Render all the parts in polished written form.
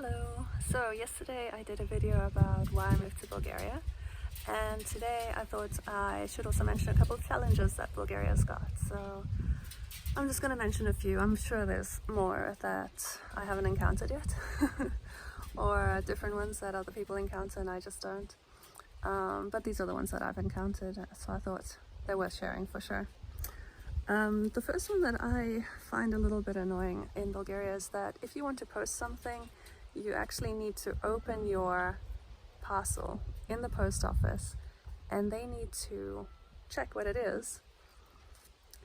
Hello! So yesterday I did a video about why I moved to Bulgaria, and today I thought I should also mention a couple of challenges that Bulgaria's got. So I'm just going to mention a few. I'm sure there's more that I haven't encountered yet or different ones that other people encounter and I just don't. But these are the ones that I've encountered, so I thought they're worth sharing for sure. The first one that I find a little bit annoying in Bulgaria is that if you want to post something, you actually need to open your parcel in the post office and they need to check what it is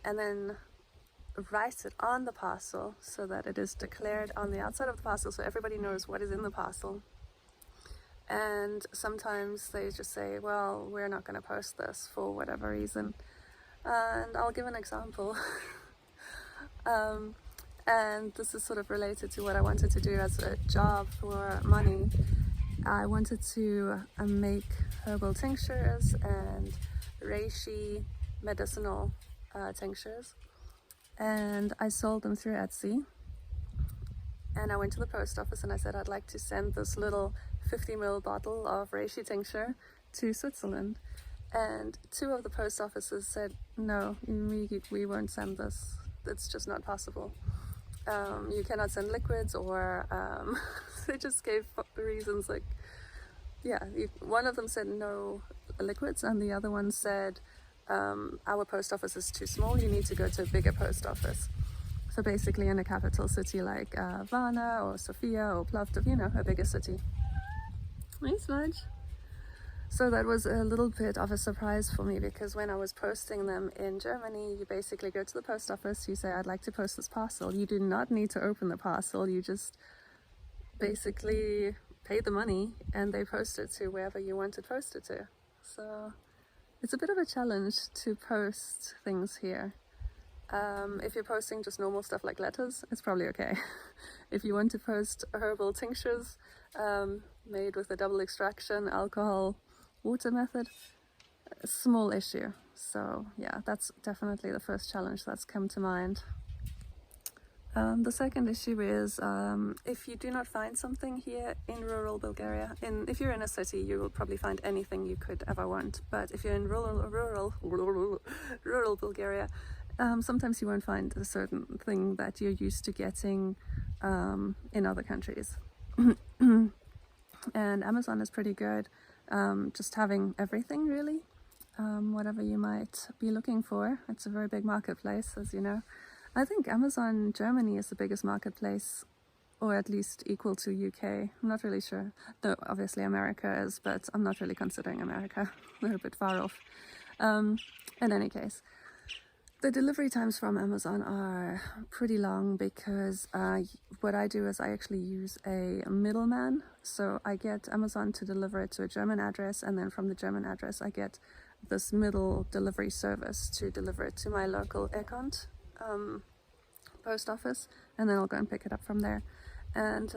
and then write it on the parcel so that it is declared on the outside of the parcel so everybody knows what is in the parcel. And sometimes they just say, well, we're not going to post this for whatever reason. And I'll give an example. And this is sort of related to what I wanted to do as a job for money. I wanted to make herbal tinctures and reishi medicinal tinctures, and I sold them through Etsy. And I went to the post office and I said I'd like to send this little 50ml bottle of reishi tincture to Switzerland. And two of the post offices said, no, we won't send this. It's just not possible. You cannot send liquids, or they just gave reasons like, yeah, one of them said no liquids and the other one said, our post office is too small, you need to go to a bigger post office. So basically in a capital city like Varna or Sofia or Plovdiv, you know, a bigger city. Nice, Madge. So that was a little bit of a surprise for me, because when I was posting them in Germany, you basically go to the post office, you say, I'd like to post this parcel. You do not need to open the parcel, you just basically pay the money and they post it to wherever you want it posted to. So it's a bit of a challenge to post things here. If you're posting just normal stuff like letters, it's probably okay. If you want to post herbal tinctures made with a double extraction, alcohol, water method, a small issue. So yeah, that's definitely the first challenge that's come to mind. The second issue is if you do not find something here in rural Bulgaria, if you're in a city, you will probably find anything you could ever want. But if you're in rural Bulgaria, sometimes you won't find a certain thing that you're used to getting in other countries. And Amazon is pretty good, just having everything really, whatever you might be looking for. It's a very big marketplace, as you know. I think Amazon Germany is the biggest marketplace, or at least equal to UK. I'm not really sure. Though obviously America is, but I'm not really considering America. They're a bit far off. In any case, the delivery times from Amazon are pretty long, because what I do is I actually use a middleman. So I get Amazon to deliver it to a German address, and then from the German address I get this middle delivery service to deliver it to my local account post office, and then I'll go and pick it up from there. And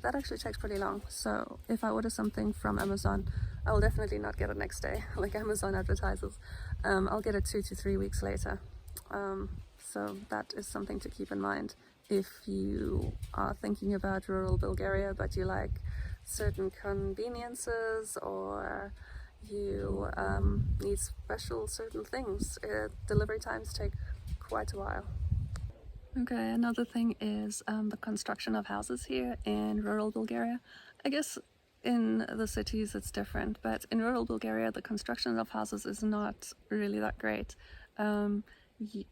that actually takes pretty long. So if I order something from Amazon, I will definitely not get it next day like Amazon advertises. I'll get it 2 to 3 weeks later. So that is something to keep in mind if you are thinking about rural Bulgaria but you like certain conveniences, or you need special certain things. Delivery times take quite a while. Okay, another thing is the construction of houses here in rural Bulgaria. I guess in the cities it's different, but in rural Bulgaria the construction of houses is not really that great.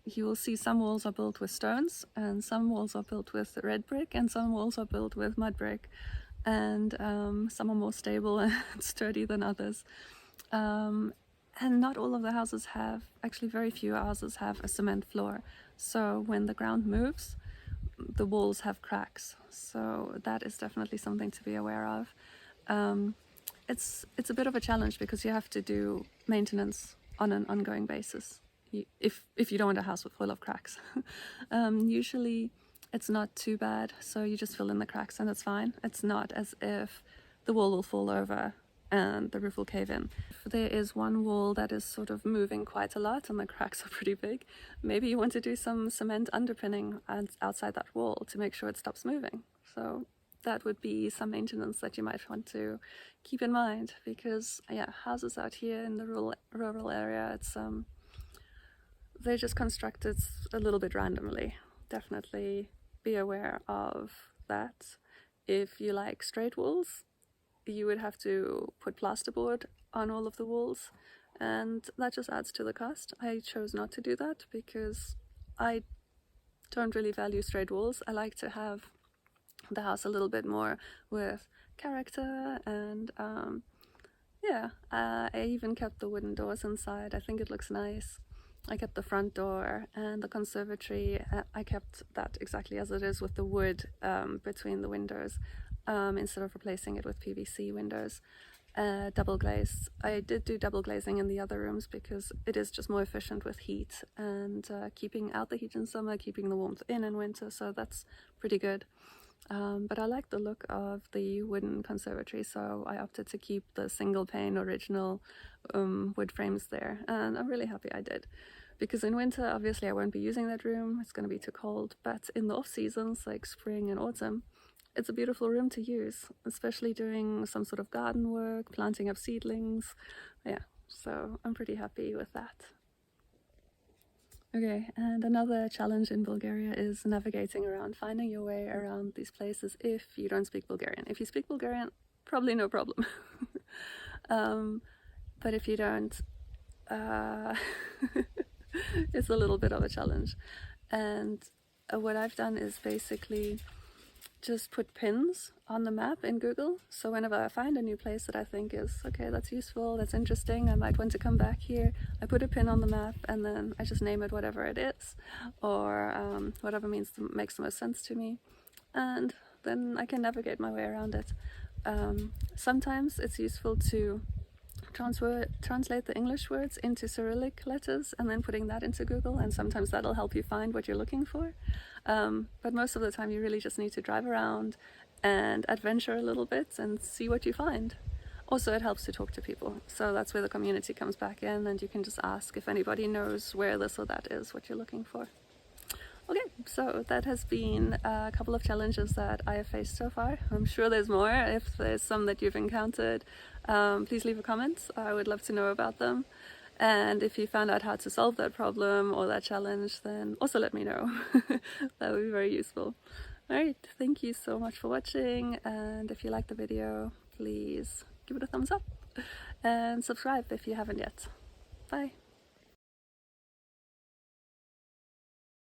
You will see some walls are built with stones, and some walls are built with red brick, and some walls are built with mud brick, and some are more stable and sturdy than others. And not all of the houses have, actually very few houses have a cement floor. So when the ground moves, the walls have cracks. So that is definitely something to be aware of. It's a bit of a challenge, because you have to do maintenance on an ongoing basis if you don't want a house full of cracks. Usually it's not too bad, so you just fill in the cracks and it's fine. It's not as if the wall will fall over and the roof will cave in. If there is one wall that is sort of moving quite a lot and the cracks are pretty big, maybe you want to do some cement underpinning outside that wall to make sure it stops moving. So that would be some maintenance that you might want to keep in mind, because yeah, houses out here in the rural area, it's they're just constructed a little bit randomly. Definitely be aware of that. If you like straight walls, you would have to put plasterboard on all of the walls, and that just adds to the cost. I chose not to do that because I don't really value straight walls. I like to have the house a little bit more with character, and yeah, I even kept the wooden doors inside. I think it looks nice. I kept the front door, and the conservatory, I kept that exactly as it is with the wood between the windows, instead of replacing it with PVC windows. Double glazed. I did do double glazing in the other rooms because it is just more efficient with heat, and keeping out the heat in summer, keeping the warmth in winter, so that's pretty good. But I like the look of the wooden conservatory, so I opted to keep the single pane original wood frames there, and I'm really happy I did, because in winter obviously I won't be using that room, it's going to be too cold, but in the off seasons like spring and autumn, it's a beautiful room to use, especially doing some sort of garden work, planting up seedlings. Yeah, so I'm pretty happy with that. Okay, and another challenge in Bulgaria is navigating around, finding your way around these places if you don't speak Bulgarian. If you speak Bulgarian, probably no problem. But if you don't, it's a little bit of a challenge. And what I've done is basically just put pins on the map in Google. So whenever I find a new place that I think is, okay, that's useful, that's interesting, I might want to come back here, I put a pin on the map, and then I just name it whatever it is, or whatever makes the most sense to me. And then I can navigate my way around it. Sometimes it's useful to translate the English words into Cyrillic letters and then putting that into Google, and sometimes that'll help you find what you're looking for. But most of the time you really just need to drive around and adventure a little bit and see what you find. Also, it helps to talk to people, so that's where the community comes back in, and you can just ask if anybody knows where this or that is, what you're looking for. Okay, so that has been a couple of challenges that I have faced so far. I'm sure there's more. If there's some that you've encountered, please leave a comment. I would love to know about them. And if you found out how to solve that problem or that challenge, then also let me know. That would be very useful. Alright, thank you so much for watching, and if you liked the video, please give it a thumbs up and subscribe if you haven't yet. Bye!